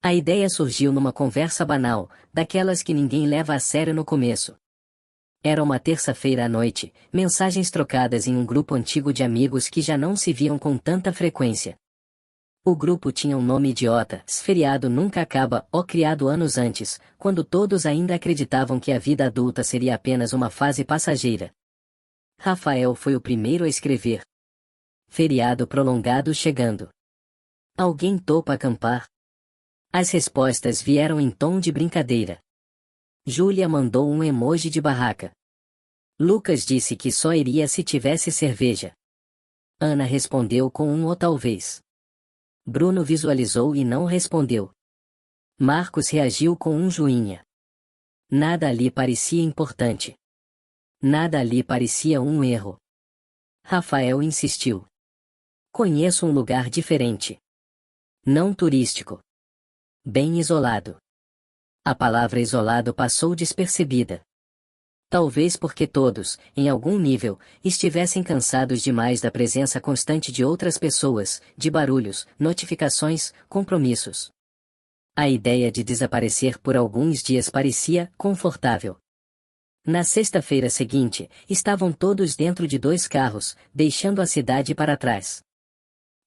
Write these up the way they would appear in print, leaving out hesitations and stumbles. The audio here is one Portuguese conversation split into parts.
A ideia surgiu numa conversa banal, daquelas que ninguém leva a sério no começo. Era uma terça-feira à noite, mensagens trocadas em um grupo antigo de amigos que já não se viam com tanta frequência. O grupo tinha um nome idiota: Feriado Nunca Acaba, ou criado anos antes, quando todos ainda acreditavam que a vida adulta seria apenas uma fase passageira. Rafael foi o primeiro a escrever. Feriado prolongado chegando. Alguém topa acampar? As respostas vieram em tom de brincadeira. Júlia mandou um emoji de barraca. Lucas disse que só iria se tivesse cerveja. Ana respondeu com um ou talvez. Bruno visualizou e não respondeu. Marcos reagiu com um joinha. Nada ali parecia importante. Nada ali parecia um erro. Rafael insistiu. Conheço um lugar diferente. Não turístico. Bem isolado. A palavra isolado passou despercebida. Talvez porque todos, em algum nível, estivessem cansados demais da presença constante de outras pessoas, de barulhos, notificações, compromissos. A ideia de desaparecer por alguns dias parecia confortável. Na sexta-feira seguinte, estavam todos dentro de 2 carros, deixando a cidade para trás.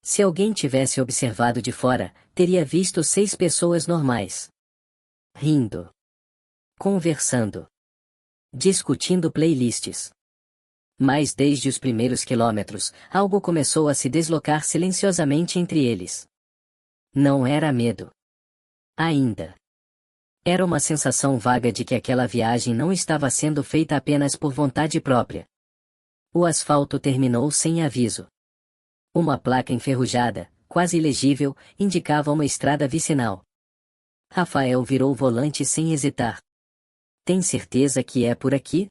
Se alguém tivesse observado de fora, teria visto 6 pessoas normais. Rindo. Conversando. Discutindo playlists. Mas desde os primeiros quilômetros, algo começou a se deslocar silenciosamente entre eles. Não era medo. Ainda. Era uma sensação vaga de que aquela viagem não estava sendo feita apenas por vontade própria. O asfalto terminou sem aviso. Uma placa enferrujada, quase ilegível, indicava uma estrada vicinal. Rafael virou o volante sem hesitar. Tem certeza que é por aqui?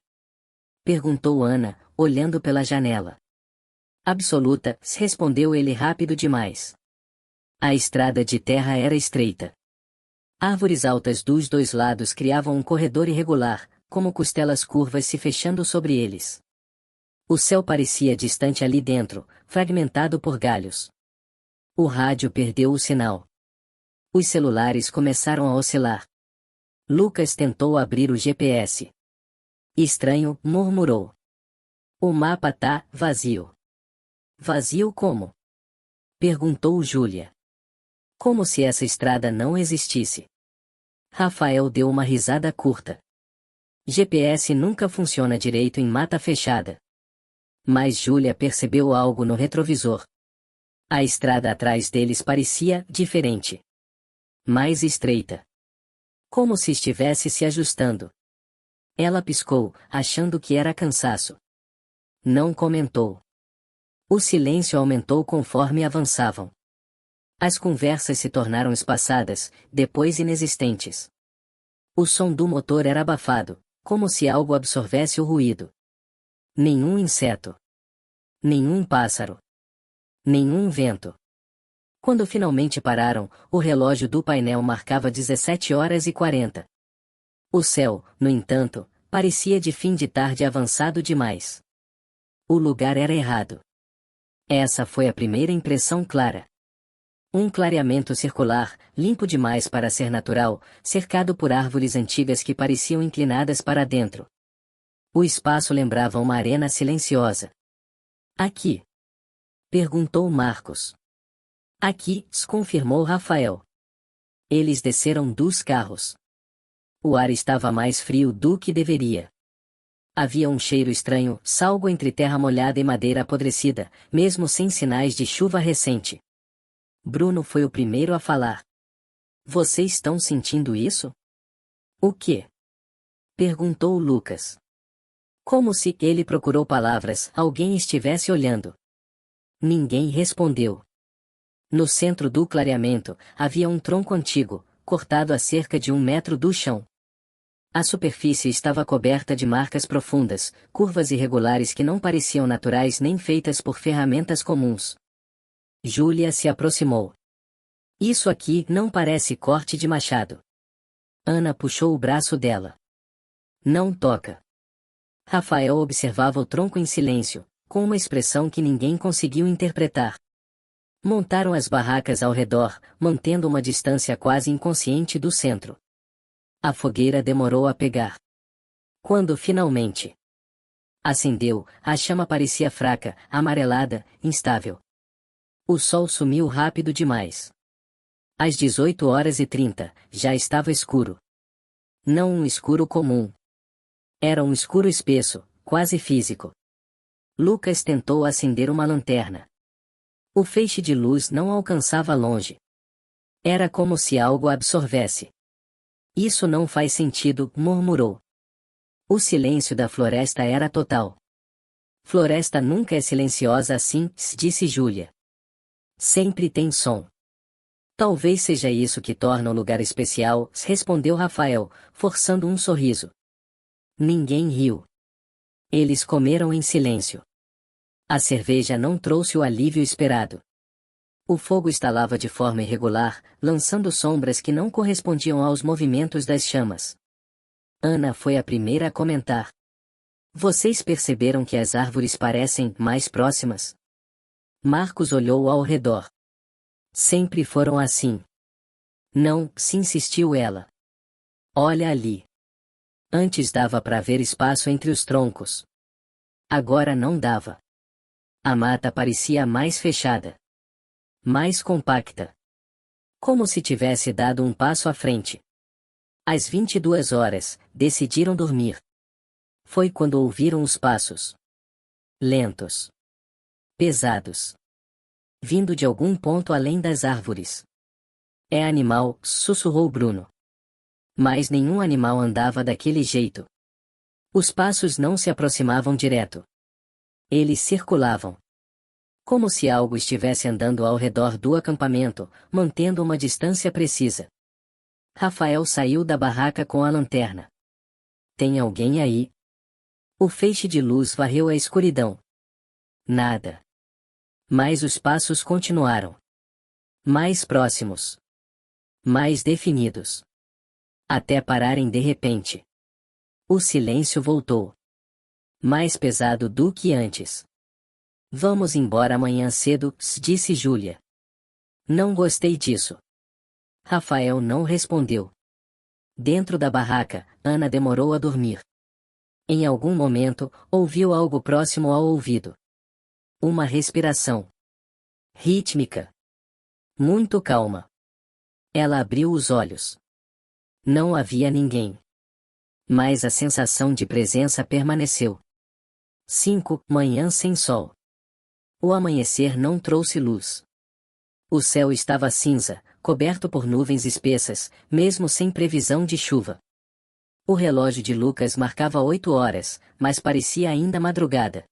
Perguntou Ana, olhando pela janela. Absoluta, respondeu ele rápido demais. A estrada de terra era estreita. Árvores altas dos 2 lados criavam um corredor irregular, como costelas curvas se fechando sobre eles. O céu parecia distante ali dentro, fragmentado por galhos. O rádio perdeu o sinal. Os celulares começaram a oscilar. Lucas tentou abrir o GPS. Estranho, murmurou. O mapa tá vazio. Vazio como? Perguntou Júlia. Como se essa estrada não existisse. Rafael deu uma risada curta. GPS nunca funciona direito em mata fechada. Mas Júlia percebeu algo no retrovisor. A estrada atrás deles parecia diferente. Mais estreita. Como se estivesse se ajustando. Ela piscou, achando que era cansaço. Não comentou. O silêncio aumentou conforme avançavam. As conversas se tornaram espaçadas, depois inexistentes. O som do motor era abafado, como se algo absorvesse o ruído. Nenhum inseto. Nenhum pássaro. Nenhum vento. Quando finalmente pararam, o relógio do painel marcava 17h40. O céu, no entanto, parecia de fim de tarde avançado demais. O lugar era errado. Essa foi a primeira impressão clara. Um clareamento circular, limpo demais para ser natural, cercado por árvores antigas que pareciam inclinadas para dentro. O espaço lembrava uma arena silenciosa. Aqui? Perguntou Marcos. Aqui, confirmou Rafael. Eles desceram dos carros. O ar estava mais frio do que deveria. Havia um cheiro estranho, algo entre terra molhada e madeira apodrecida, mesmo sem sinais de chuva recente. Bruno foi o primeiro a falar. Vocês estão sentindo isso? O quê? Perguntou Lucas. Como se ele procurou palavras, alguém estivesse olhando. Ninguém respondeu. No centro do clareamento, havia um tronco antigo, cortado a cerca de 1 metro do chão. A superfície estava coberta de marcas profundas, curvas irregulares que não pareciam naturais nem feitas por ferramentas comuns. Júlia se aproximou. Isso aqui não parece corte de machado. Ana puxou o braço dela. Não toca. Rafael observava o tronco em silêncio, com uma expressão que ninguém conseguiu interpretar. Montaram as barracas ao redor, mantendo uma distância quase inconsciente do centro. A fogueira demorou a pegar. Quando finalmente acendeu, a chama parecia fraca, amarelada, instável. O sol sumiu rápido demais. Às 18h30, já estava escuro. Não um escuro comum. Era um escuro espesso, quase físico. Lucas tentou acender uma lanterna. O feixe de luz não alcançava longe. Era como se algo absorvesse. Isso não faz sentido, murmurou. O silêncio da floresta era total. Floresta nunca é silenciosa assim, disse Júlia. Sempre tem som. Talvez seja isso que torna o lugar especial, respondeu Rafael, forçando um sorriso. Ninguém riu. Eles comeram em silêncio. A cerveja não trouxe o alívio esperado. O fogo estalava de forma irregular, lançando sombras que não correspondiam aos movimentos das chamas. Ana foi a primeira a comentar. Vocês perceberam que as árvores parecem mais próximas? Marcos olhou ao redor. Sempre foram assim. Não, se insistiu ela. Olha ali. Antes dava para ver espaço entre os troncos. Agora não dava. A mata parecia mais fechada. Mais compacta. Como se tivesse dado um passo à frente. Às 22h, decidiram dormir. Foi quando ouviram os passos. Lentos. Pesados. Vindo de algum ponto além das árvores. É animal, sussurrou Bruno. Mas nenhum animal andava daquele jeito. Os passos não se aproximavam direto. Eles circulavam. Como se algo estivesse andando ao redor do acampamento, mantendo uma distância precisa. Rafael saiu da barraca com a lanterna. Tem alguém aí? O feixe de luz varreu a escuridão. Nada. Mas os passos continuaram. Mais próximos. Mais definidos. Até pararem de repente. O silêncio voltou. Mais pesado do que antes. Vamos embora amanhã cedo, disse Júlia. Não gostei disso. Rafael não respondeu. Dentro da barraca, Ana demorou a dormir. Em algum momento, ouviu algo próximo ao ouvido. Uma respiração. Rítmica. Muito calma. Ela abriu os olhos. Não havia ninguém. Mas a sensação de presença permaneceu. 5. Manhã sem sol. O amanhecer não trouxe luz. O céu estava cinza, coberto por nuvens espessas, mesmo sem previsão de chuva. O relógio de Lucas marcava 8h, mas parecia ainda madrugada.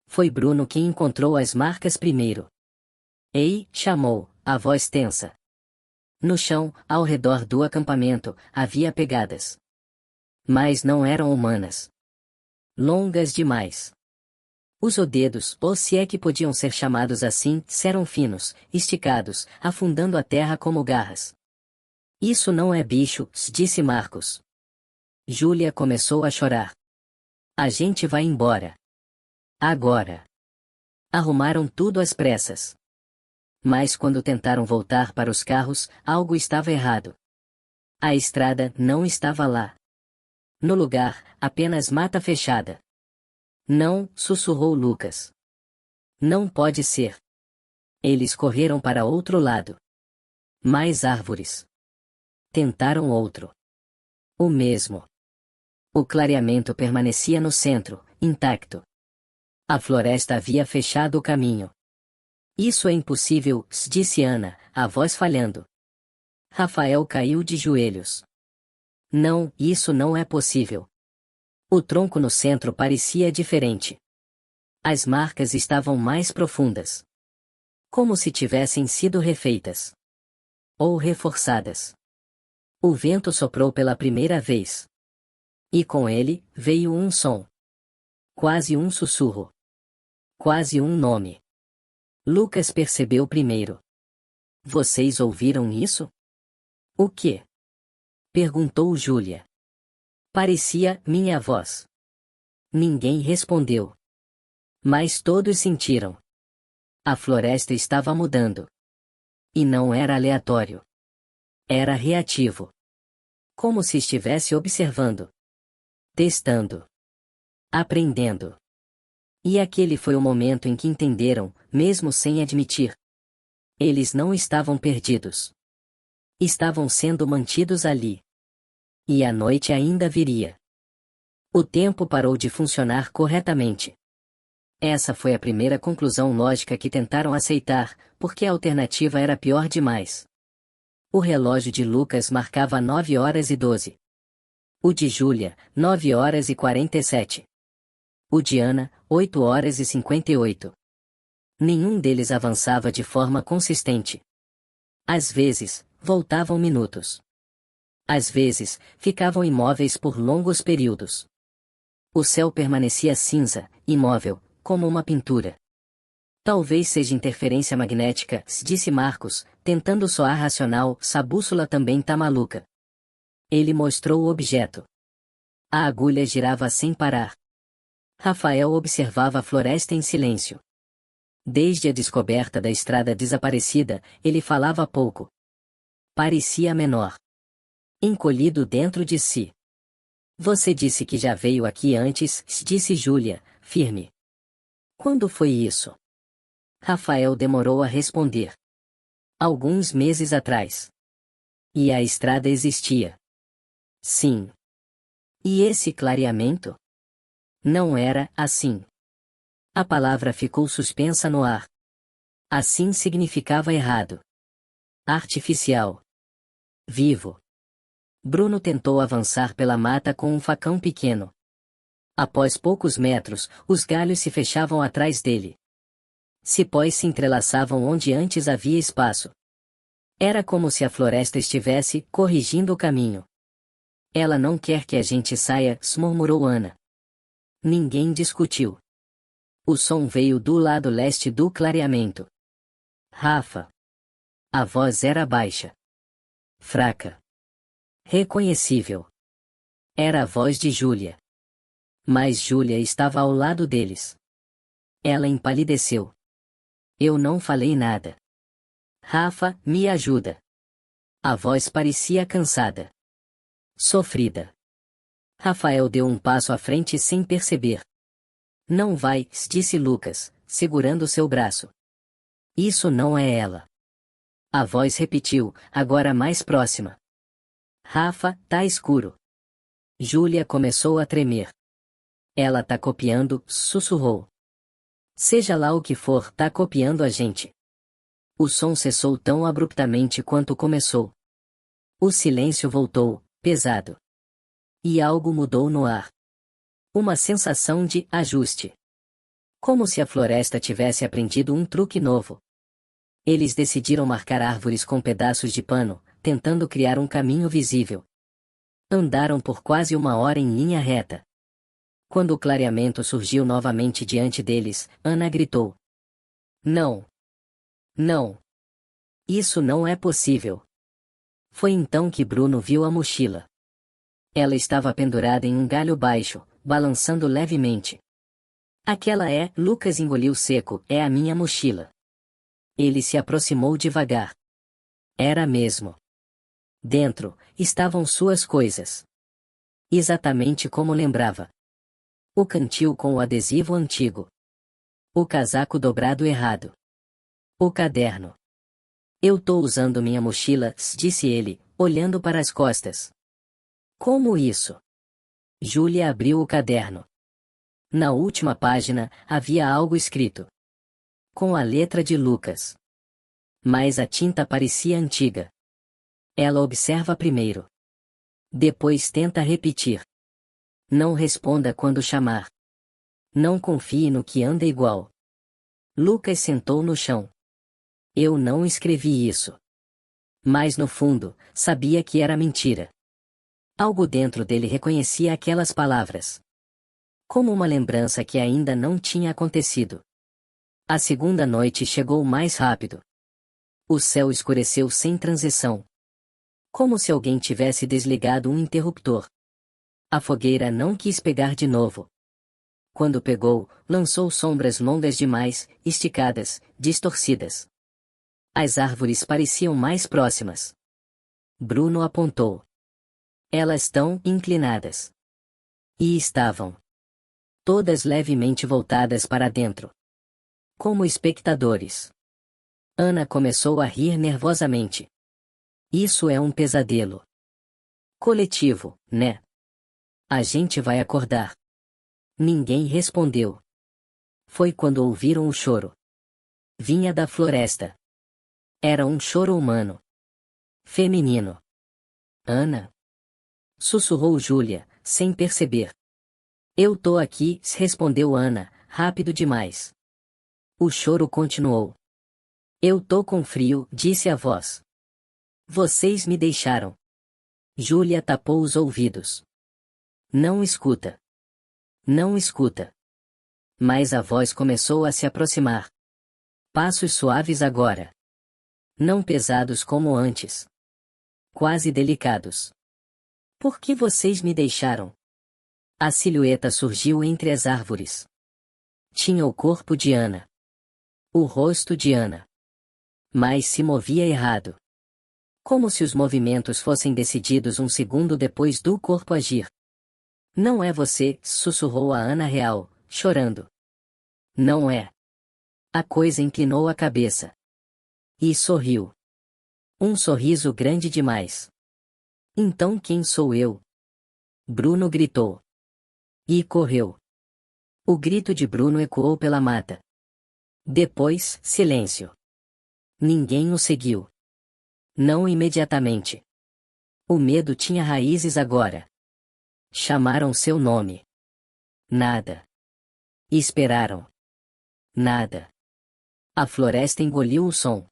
Foi Bruno quem encontrou as marcas primeiro. Ei, chamou, a voz tensa. No chão, ao redor do acampamento, havia pegadas. Mas não eram humanas. Longas demais. Os dedos, ou se é que podiam ser chamados assim, eram finos, esticados, afundando a terra como garras. Isso não é bicho, disse Marcos. Júlia começou a chorar. A gente vai embora. Agora. Arrumaram tudo às pressas. Mas quando tentaram voltar para os carros, algo estava errado. A estrada não estava lá. No lugar, apenas mata fechada. Não, sussurrou Lucas. Não pode ser. Eles correram para outro lado. Mais árvores. Tentaram outro. O mesmo. O clareamento permanecia no centro, intacto. A floresta havia fechado o caminho. Isso é impossível, disse Ana, a voz falhando. Rafael caiu de joelhos. Não, isso não é possível. O tronco no centro parecia diferente. As marcas estavam mais profundas. Como se tivessem sido refeitas. Ou reforçadas. O vento soprou pela primeira vez. E com ele, veio um som. Quase um sussurro. Quase um nome. Lucas percebeu primeiro. Vocês ouviram isso? O quê? Perguntou Júlia. Parecia minha voz. Ninguém respondeu. Mas todos sentiram. A floresta estava mudando. E não era aleatório. Era reativo. Como se estivesse observando. Testando. Aprendendo. E aquele foi o momento em que entenderam, mesmo sem admitir. Eles não estavam perdidos. Estavam sendo mantidos ali. E a noite ainda viria. O tempo parou de funcionar corretamente. Essa foi a primeira conclusão lógica que tentaram aceitar, porque a alternativa era pior demais. O relógio de Lucas marcava 9h12. O de Júlia, 9h47. O de Ana, 8h58. Nenhum deles avançava de forma consistente. Às vezes, voltavam minutos. Às vezes, ficavam imóveis por longos períodos. O céu permanecia cinza, imóvel, como uma pintura. Talvez seja interferência magnética, disse Marcos, tentando soar racional, essa bússola também tá maluca. Ele mostrou o objeto. A agulha girava sem parar. Rafael observava a floresta em silêncio. Desde a descoberta da estrada desaparecida, ele falava pouco. Parecia menor. Encolhido dentro de si. Você disse que já veio aqui antes, disse Júlia, firme. Quando foi isso? Rafael demorou a responder. Alguns meses atrás. E a estrada existia. Sim. E esse clareamento? Não era assim. A palavra ficou suspensa no ar. Assim significava errado. Artificial. Vivo. Bruno tentou avançar pela mata com um facão pequeno. Após poucos metros, os galhos se fechavam atrás dele. Cipós se entrelaçavam onde antes havia espaço. Era como se a floresta estivesse corrigindo o caminho. Ela não quer que a gente saia, murmurou Ana. Ninguém discutiu. O som veio do lado leste do clareamento. Rafa. A voz era baixa. Fraca. Reconhecível. Era a voz de Júlia. Mas Júlia estava ao lado deles. Ela empalideceu. Eu não falei nada. Rafa, me ajuda. A voz parecia cansada. Sofrida. Rafael deu um passo à frente sem perceber. Não vai, disse Lucas, segurando seu braço. Isso não é ela. A voz repetiu, agora mais próxima. Rafa, tá escuro. Júlia começou a tremer. Ela tá copiando, sussurrou. Seja lá o que for, tá copiando a gente. O som cessou tão abruptamente quanto começou. O silêncio voltou, pesado. E algo mudou no ar. Uma sensação de ajuste. Como se a floresta tivesse aprendido um truque novo. Eles decidiram marcar árvores com pedaços de pano, tentando criar um caminho visível. Andaram por quase 1 hora em linha reta. Quando o clareamento surgiu novamente diante deles, Ana gritou. Não. Não. Isso não é possível. Foi então que Bruno viu a mochila. Ela estava pendurada em um galho baixo, balançando levemente. Aquela é, Lucas engoliu seco, é a minha mochila. Ele se aproximou devagar. Era mesmo. Dentro, estavam suas coisas. Exatamente como lembrava. O cantil com o adesivo antigo. O casaco dobrado errado. O caderno. Eu tô usando minha mochila, disse ele, olhando para as costas. Como isso? Júlia abriu o caderno. Na última página, havia algo escrito. Com a letra de Lucas. Mas a tinta parecia antiga. Ela observa primeiro. Depois tenta repetir. Não responda quando chamar. Não confie no que anda igual. Lucas sentou no chão. Eu não escrevi isso. Mas no fundo, sabia que era mentira. Algo dentro dele reconhecia aquelas palavras. Como uma lembrança que ainda não tinha acontecido. A segunda noite chegou mais rápido. O céu escureceu sem transição. Como se alguém tivesse desligado um interruptor. A fogueira não quis pegar de novo. Quando pegou, lançou sombras longas demais, esticadas, distorcidas. As árvores pareciam mais próximas. Bruno apontou. Elas estão inclinadas. E estavam. Todas levemente voltadas para dentro. Como espectadores. Ana começou a rir nervosamente. Isso é um pesadelo. Coletivo, né? A gente vai acordar. Ninguém respondeu. Foi quando ouviram o choro. Vinha da floresta. Era um choro humano. Feminino. Ana? Sussurrou Júlia, sem perceber. Eu tô aqui, respondeu Ana, rápido demais. O choro continuou. Eu tô com frio, disse a voz. Vocês me deixaram. Júlia tapou os ouvidos. Não escuta. Não escuta. Mas a voz começou a se aproximar. Passos suaves agora. Não pesados como antes. Quase delicados. Por que vocês me deixaram? A silhueta surgiu entre as árvores. Tinha o corpo de Ana. O rosto de Ana. Mas se movia errado. Como se os movimentos fossem decididos um segundo depois do corpo agir. Não é você, sussurrou a Ana Real, chorando. Não é. A coisa inclinou a cabeça. E sorriu. Um sorriso grande demais. Então quem sou eu? Bruno gritou. E correu. O grito de Bruno ecoou pela mata. Depois, silêncio. Ninguém o seguiu. Não imediatamente. O medo tinha raízes agora. Chamaram seu nome. Nada. Esperaram. Nada. A floresta engoliu o som.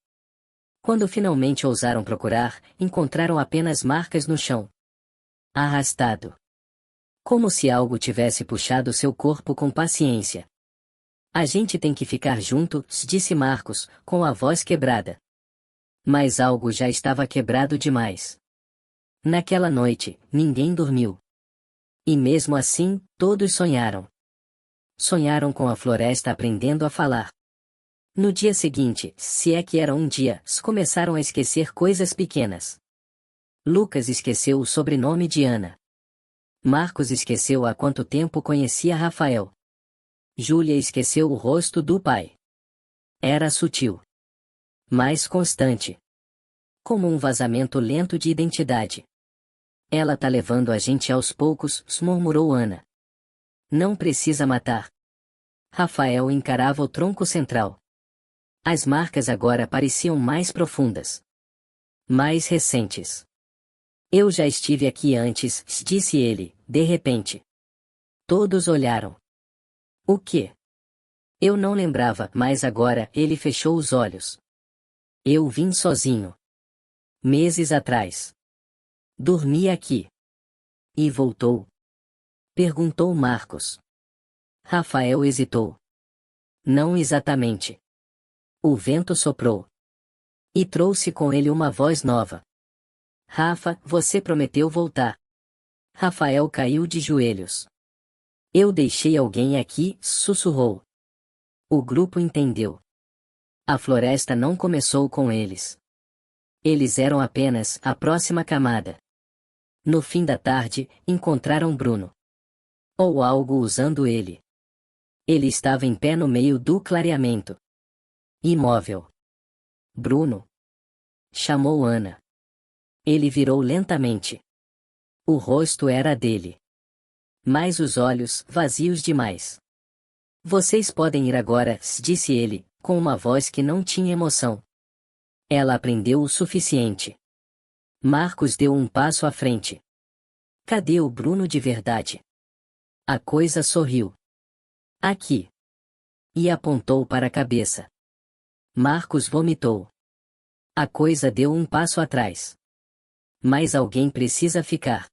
Quando finalmente ousaram procurar, encontraram apenas marcas no chão. Arrastado. Como se algo tivesse puxado seu corpo com paciência. A gente tem que ficar juntos, disse Marcos, com a voz quebrada. Mas algo já estava quebrado demais. Naquela noite, ninguém dormiu. E mesmo assim, todos sonharam. Sonharam com a floresta aprendendo a falar. No dia seguinte, se é que era um dia, começaram a esquecer coisas pequenas. Lucas esqueceu o sobrenome de Ana. Marcos esqueceu há quanto tempo conhecia Rafael. Júlia esqueceu o rosto do pai. Era sutil. Mais constante. Como um vazamento lento de identidade. Ela tá levando a gente aos poucos, murmurou Ana. Não precisa matar. Rafael encarava o tronco central. As marcas agora pareciam mais profundas. Mais recentes. Eu já estive aqui antes, disse ele, de repente. Todos olharam. O quê? Eu não lembrava, mas agora ele fechou os olhos. Eu vim sozinho. Meses atrás. Dormi aqui. E voltou? Perguntou Marcos. Rafael hesitou. Não exatamente. O vento soprou. E trouxe com ele uma voz nova. Rafa, você prometeu voltar. Rafael caiu de joelhos. Eu deixei alguém aqui, sussurrou. O grupo entendeu. A floresta não começou com eles. Eles eram apenas a próxima camada. No fim da tarde, encontraram Bruno. Ou algo usando ele. Ele estava em pé no meio do clareamento. Imóvel. Bruno? Chamou Ana. Ele virou lentamente. O rosto era dele. Mas os olhos, vazios demais. Vocês podem ir agora, disse ele, com uma voz que não tinha emoção. Ela aprendeu o suficiente. Marcos deu um passo à frente. Cadê o Bruno de verdade? A coisa sorriu. Aqui. E apontou para a cabeça. Marcos vomitou. A coisa deu um passo atrás. Mas alguém precisa ficar.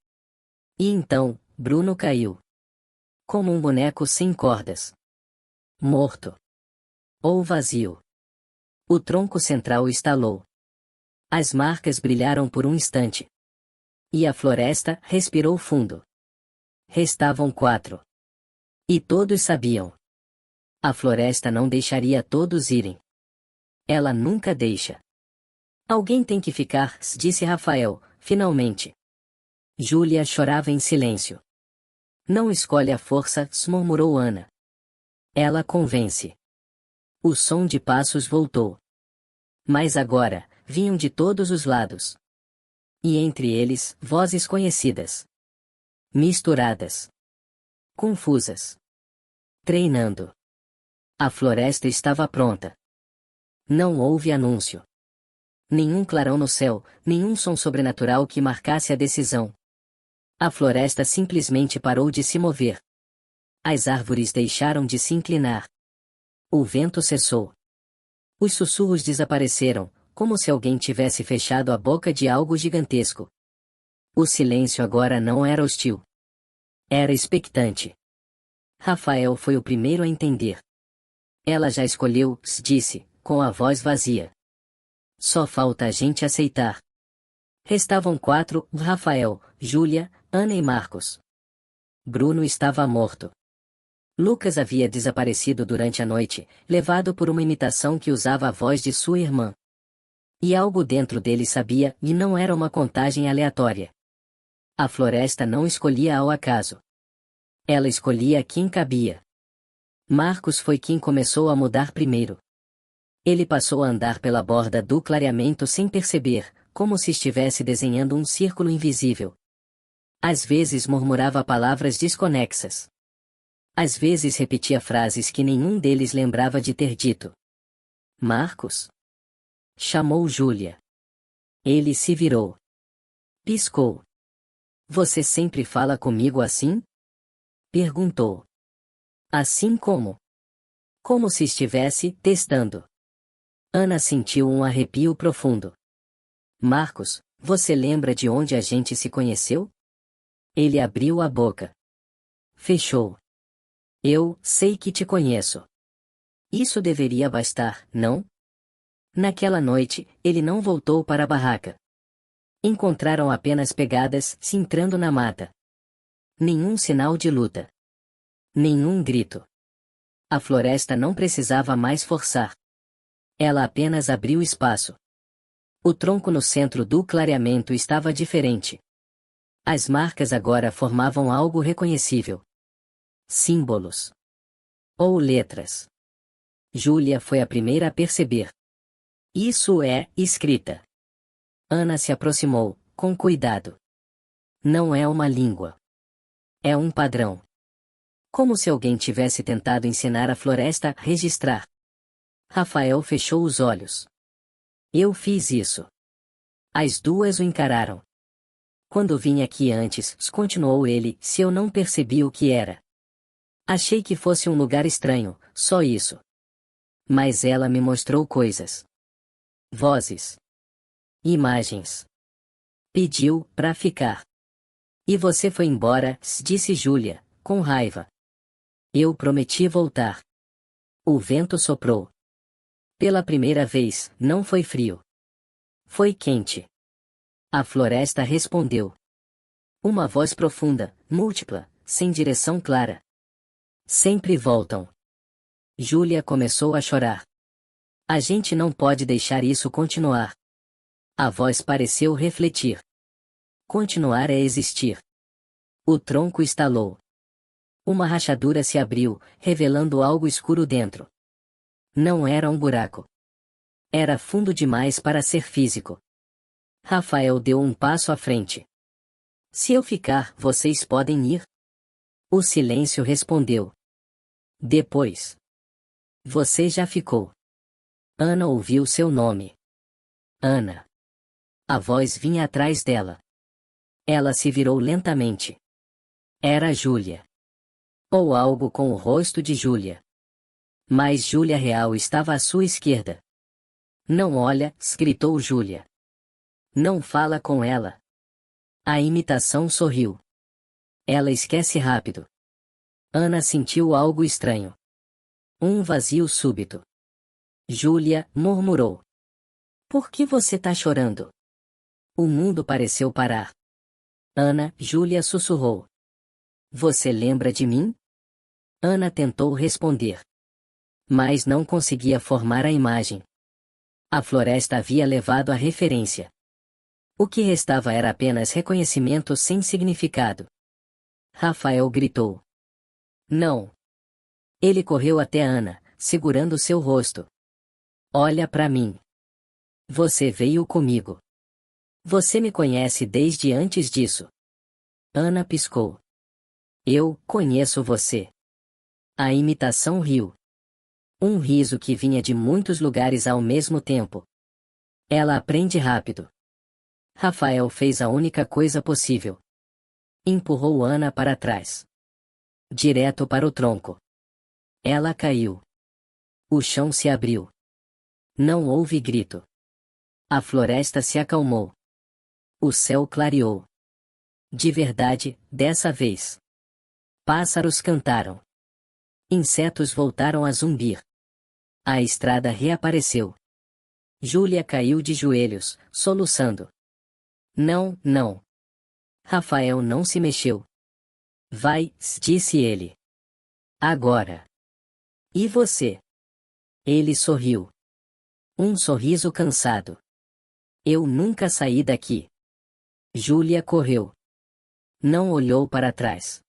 E então, Bruno caiu. Como um boneco sem cordas. Morto. Ou vazio. O tronco central estalou. As marcas brilharam por um instante. E a floresta respirou fundo. Restavam 4. E todos sabiam. A floresta não deixaria todos irem. Ela nunca deixa. Alguém tem que ficar, disse Rafael, finalmente. Júlia chorava em silêncio. Não escolhe a força, murmurou Ana. Ela convence. O som de passos voltou. Mas agora, vinham de todos os lados. E entre eles, vozes conhecidas. Misturadas. Confusas. Treinando. A floresta estava pronta. Não houve anúncio. Nenhum clarão no céu, nenhum som sobrenatural que marcasse a decisão. A floresta simplesmente parou de se mover. As árvores deixaram de se inclinar. O vento cessou. Os sussurros desapareceram, como se alguém tivesse fechado a boca de algo gigantesco. O silêncio agora não era hostil. Era expectante. Rafael foi o primeiro a entender. Ela já escolheu, disse, com a voz vazia. Só falta a gente aceitar. Restavam 4, Rafael, Júlia, Ana e Marcos. Bruno estava morto. Lucas havia desaparecido durante a noite, levado por uma imitação que usava a voz de sua irmã. E algo dentro dele sabia, e não era uma contagem aleatória. A floresta não escolhia ao acaso. Ela escolhia quem cabia. Marcos foi quem começou a mudar primeiro. Ele passou a andar pela borda do clareamento sem perceber, como se estivesse desenhando um círculo invisível. Às vezes murmurava palavras desconexas. Às vezes repetia frases que nenhum deles lembrava de ter dito. Marcos? Chamou Júlia. Ele se virou. Piscou. Você sempre fala comigo assim? Perguntou. Assim como? Como se estivesse testando. Ana sentiu um arrepio profundo. Marcos, você lembra de onde a gente se conheceu? Ele abriu a boca. Fechou. Eu sei que te conheço. Isso deveria bastar, não? Naquela noite, ele não voltou para a barraca. Encontraram apenas pegadas, se entrando na mata. Nenhum sinal de luta. Nenhum grito. A floresta não precisava mais forçar. Ela apenas abriu espaço. O tronco no centro do clareamento estava diferente. As marcas agora formavam algo reconhecível. Símbolos. Ou letras. Júlia foi a primeira a perceber. Isso é escrita. Ana se aproximou, com cuidado. Não é uma língua. É um padrão. Como se alguém tivesse tentado ensinar a floresta a registrar. Rafael fechou os olhos. Eu fiz isso. As duas o encararam. Quando vim aqui antes, continuou ele, se eu não percebi o que era. Achei que fosse um lugar estranho, só isso. Mas ela me mostrou coisas. Vozes. Imagens. Pediu pra ficar. E você foi embora, disse Júlia, com raiva. Eu prometi voltar. O vento soprou. Pela primeira vez, não foi frio. Foi quente. A floresta respondeu. Uma voz profunda, múltipla, sem direção clara. Sempre voltam. Júlia começou a chorar. A gente não pode deixar isso continuar. A voz pareceu refletir. Continuar é existir. O tronco estalou. Uma rachadura se abriu, revelando algo escuro dentro. Não era um buraco. Era fundo demais para ser físico. Rafael deu um passo à frente. Se eu ficar, vocês podem ir? O silêncio respondeu. Depois. Você já ficou. Ana ouviu seu nome. Ana. A voz vinha atrás dela. Ela se virou lentamente. Era Júlia. Ou algo com o rosto de Júlia. Mas Júlia real estava à sua esquerda. Não olha, gritou Júlia. Não fala com ela. A imitação sorriu. Ela esquece rápido. Ana sentiu algo estranho. Um vazio súbito. Júlia murmurou. Por que você tá chorando? O mundo pareceu parar. Ana, Júlia sussurrou. Você lembra de mim? Ana tentou responder, mas não conseguia formar a imagem. A floresta havia levado a referência. O que restava era apenas reconhecimento sem significado. Rafael gritou. Não. Ele correu até Ana, segurando seu rosto. Olha para mim. Você veio comigo. Você me conhece desde antes disso. Ana piscou. Eu conheço você. A imitação riu. Um riso que vinha de muitos lugares ao mesmo tempo. Ela aprende rápido. Rafael fez a única coisa possível. Empurrou Ana para trás. Direto para o tronco. Ela caiu. O chão se abriu. Não houve grito. A floresta se acalmou. O céu clareou. De verdade, dessa vez. Pássaros cantaram. Insetos voltaram a zumbir. A estrada reapareceu. Júlia caiu de joelhos, soluçando. Não, não. Rafael não se mexeu. Vai, disse ele. Agora. E você? Ele sorriu. Um sorriso cansado. Eu nunca saí daqui. Júlia correu. Não olhou para trás.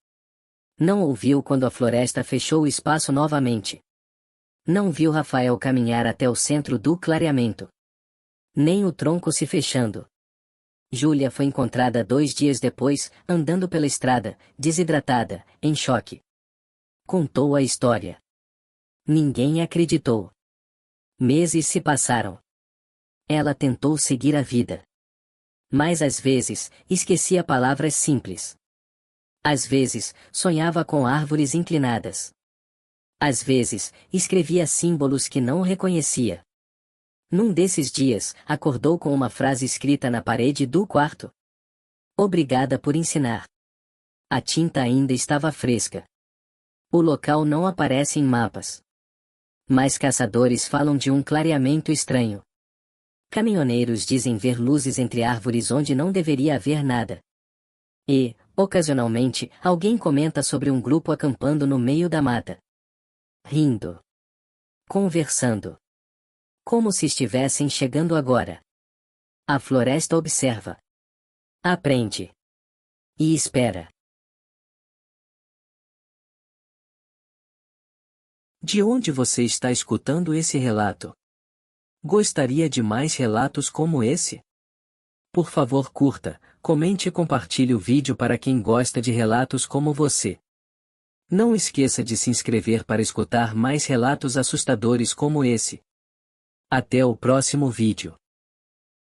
Não ouviu quando a floresta fechou o espaço novamente. Não viu Rafael caminhar até o centro do clareamento. Nem o tronco se fechando. Júlia foi encontrada 2 dias depois, andando pela estrada, desidratada, em choque. Contou a história. Ninguém acreditou. Meses se passaram. Ela tentou seguir a vida. Mas às vezes, esquecia palavras simples. Às vezes, sonhava com árvores inclinadas. Às vezes, escrevia símbolos que não reconhecia. Num desses dias, acordou com uma frase escrita na parede do quarto. Obrigada por ensinar. A tinta ainda estava fresca. O local não aparece em mapas. Mas caçadores falam de um clareamento estranho. Caminhoneiros dizem ver luzes entre árvores onde não deveria haver nada. E, ocasionalmente, alguém comenta sobre um grupo acampando no meio da mata. Rindo. Conversando. Como se estivessem chegando agora. A floresta observa. Aprende. E espera. De onde você está escutando esse relato? Gostaria de mais relatos como esse? Por favor, curta, comente e compartilhe o vídeo para quem gosta de relatos como você. Não esqueça de se inscrever para escutar mais relatos assustadores como esse. Até o próximo vídeo.